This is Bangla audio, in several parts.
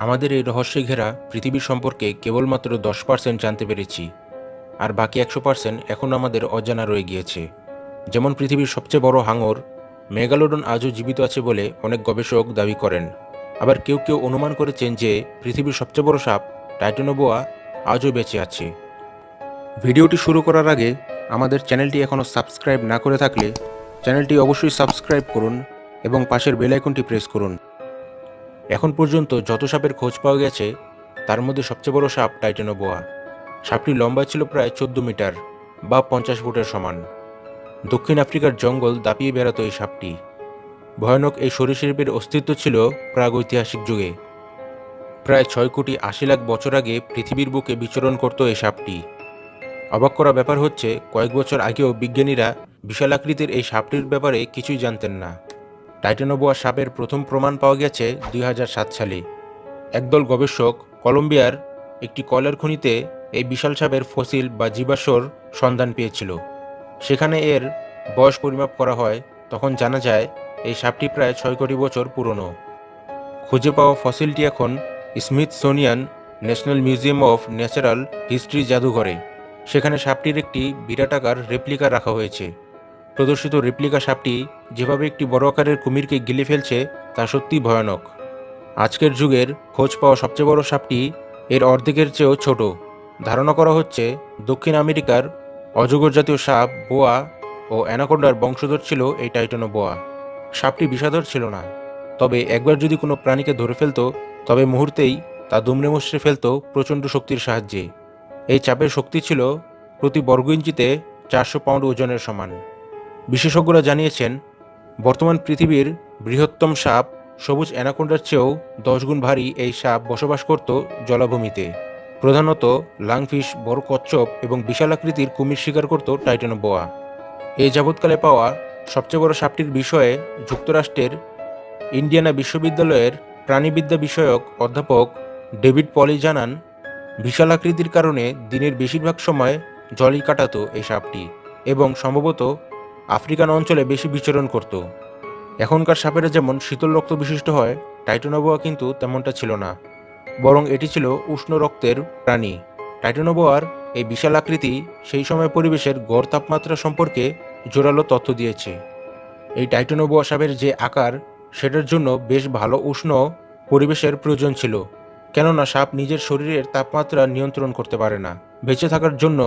আমাদের এই রহস্যে ঘেরা পৃথিবীর সম্পর্কে কেবলমাত্র 10% জানতে পেরেছি, আর বাকি 100% এখন আমাদের অজানা রয়ে গিয়েছে। যেমন পৃথিবীর সবচেয়ে বড় হাঙর মেগালোডন আজও জীবিত আছে বলে অনেক গবেষক দাবি করেন। আবার কেউ কেউ অনুমান করেছেন যে পৃথিবীর সবচেয়ে বড় সাপ টাইটানোবোয়া আজও বেঁচে আছে। ভিডিওটি শুরু করার আগে আমাদের চ্যানেলটি এখনও সাবস্ক্রাইব না করে থাকলে চ্যানেলটি অবশ্যই সাবস্ক্রাইব করুন এবং পাশের বেল আইকনটি প্রেস করুন। এখন পর্যন্ত যত সাপের খোঁজ পাওয়া গেছে তার মধ্যে সবচেয়ে বড় সাপ টাইটানোবোয়া। সাপটির লম্বা ছিল প্রায় 14 মিটার বা 50 ফুটের সমান। দক্ষিণ আফ্রিকার জঙ্গল দাপিয়ে বেড়াতো এই সাপটি। ভয়ানক এই সরীসৃপের অস্তিত্ব ছিল প্রাগৈতিহাসিক যুগে। প্রায় 6,80,00,000 বছর আগে পৃথিবীর বুকে বিচরণ করত এই সাপটি। অবাক করা ব্যাপার হচ্ছে, কয়েক বছর আগেও বিজ্ঞানীরা বিশাল আকৃতির এই সাপটির ব্যাপারে কিছুই জানতেন না। টাইটানোবোয়া সাপের প্রথম প্রমাণ পাওয়া গেছে 2007 সালে। একদল গবেষক কলম্বিয়ার একটি কয়লার খনিতে এই বিশাল সাপের ফসিল বা জীবাশ্মর সন্ধান পেয়েছিল। সেখানে এর বয়স পরিমাপ করা হয়, তখন জানা যায় এই সাপটি প্রায় 6 কোটি বছর পুরনো। খুঁজে পাওয়া ফসিলটি এখন Smithsonian national museum of natural history জাদুঘরে। সেখানে সাপটির একটি বিরাটাকার রেপ্লিকা রাখা হয়েছে। প্রদর্শিত রেপ্লিকা সাপটি যেভাবে একটি বড় আকারের কুমিরকে গিলে ফেলছে তা সত্যি ভয়ানক। আজকের যুগের খোঁজ পাওয়া সবচেয়ে বড় সাপটি এর অর্ধেকের চেয়েও ছোট। ধারণা করা হচ্ছে দক্ষিণ আমেরিকার অজগর জাতীয় সাপ বোয়া ও অ্যানাকোন্ডার বংশধর ছিল এই টাইটানোবোয়া। সাপটি বিষাদর ছিল না, তবে একবার যদি কোনো প্রাণীকে ধরে ফেলত তবে মুহূর্তেই তা দুমড়ে মুচড়ে ফেলত প্রচণ্ড শক্তির সাহায্যে। এই চাপের শক্তি ছিল প্রতি বর্গ ইঞ্চিতে 400 পাউন্ড ওজনের সমান। বিশেষজ্ঞরা জানিয়েছেন বর্তমান পৃথিবীর বৃহত্তম সাপ সবুজ অ্যানাকোন্ডার চেয়েও 10 গুণ ভারী এই সাপ বসবাস করত জলাভূমিতে। প্রধানত লাংফিশ, বড় কচ্ছপ এবং বিশাল আকৃতির কুমির শিকার করত টাইটানোবোয়া। এই যাবৎকালে পাওয়া সবচেয়ে বড় সাপটির বিষয়ে যুক্তরাষ্ট্রের ইন্ডিয়ানা বিশ্ববিদ্যালয়ের প্রাণীবিদ্যা বিষয়ক অধ্যাপক ডেভিড পলি জানান, বিশাল আকৃতির কারণে দিনের বেশিরভাগ সময় জলই কাটাতো এই সাপটি এবং সম্ভবত আফ্রিকান অঞ্চলে বেশি বিচরণ করত। এখনকার সাপেরা যেমন শীতল রক্ত বিশিষ্ট হয়, টাইটানোবোয়া কিন্তু তেমনটা ছিল না, বরং এটি ছিল উষ্ণ রক্তের প্রাণী। টাইটানোবোয়ার এই বিশাল আকৃতি সেই সময় পরিবেশের গড় তাপমাত্রা সম্পর্কে জোরালো তথ্য দিয়েছে। এই টাইটানোবোয়া সাপের যে আকার, সেটার জন্য বেশ ভালো উষ্ণ পরিবেশের প্রয়োজন ছিল, কেননা সাপ নিজের শরীরের তাপমাত্রা নিয়ন্ত্রণ করতে পারে না। বেঁচে থাকার জন্য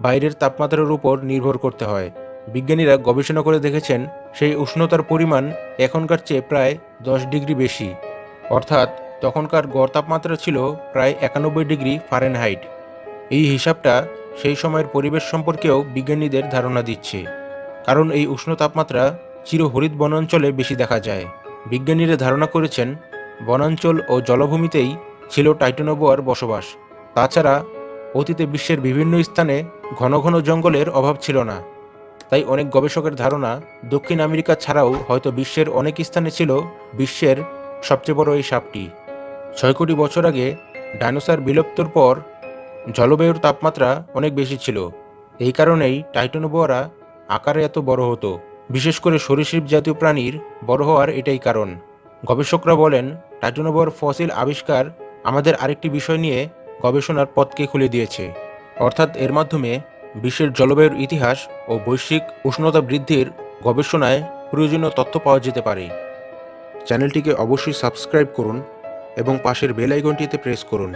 বাইরের তাপমাত্রার উপর নির্ভর করতে হয়। বিজ্ঞানীরা গবেষণা করে দেখেছেন সেই উষ্ণতার পরিমাণ এখনকার চেয়ে প্রায় 10 ডিগ্রি বেশি, অর্থাৎ তখনকার গড় তাপমাত্রা ছিল প্রায় 91 ডিগ্রি ফারেনহাইট। এই হিসাবটা সেই সময়ের পরিবেশ সম্পর্কেও বিজ্ঞানীদের ধারণা দিচ্ছে, কারণ এই উষ্ণ তাপমাত্রা চিরহরিত বনাঞ্চলে বেশি দেখা যায়। বিজ্ঞানীরা ধারণা করেছেন বনাঞ্চল ও জলাভূমিতেই ছিল টাইটানোবোয়ার বসবাস। তাছাড়া অতীতে বিশ্বের বিভিন্ন স্থানে ঘন ঘন জঙ্গলের অভাব ছিল না। তাই অনেক গবেষকের ধারণা দক্ষিণ আমেরিকা ছাড়াও হয়তো বিশ্বের অনেক স্থানে ছিল বিশ্বের সবচেয়ে বড় এই সাপটি। 6 কোটি বছর আগে ডাইনোসর বিলুপ্তর পর জলবায়ুর তাপমাত্রা অনেক বেশি ছিল। এই কারণেই টাইটানোবোয়ারা আকারে এত বড় হতো। বিশেষ করে সরীসৃপ জাতীয় প্রাণীর বড় হওয়ার এটাই কারণ। গবেষকরা বলেন টাইটানোবোয়ার ফসিল আবিষ্কার আমাদের আরেকটি বিষয় নিয়ে গবেষণার পথকে খুলে দিয়েছে, অর্থাৎ এর মাধ্যমে বিশ্বের জলবায়ুর ইতিহাস ও বৈশ্বিক উষ্ণতা বৃদ্ধির গবেষণায় প্রয়োজনীয় তথ্য পাওয়া যেতে পারে। চ্যানেলটিকে অবশ্যই সাবস্ক্রাইব করুন এবং পাশের বেল আইকনটিতে প্রেস করুন।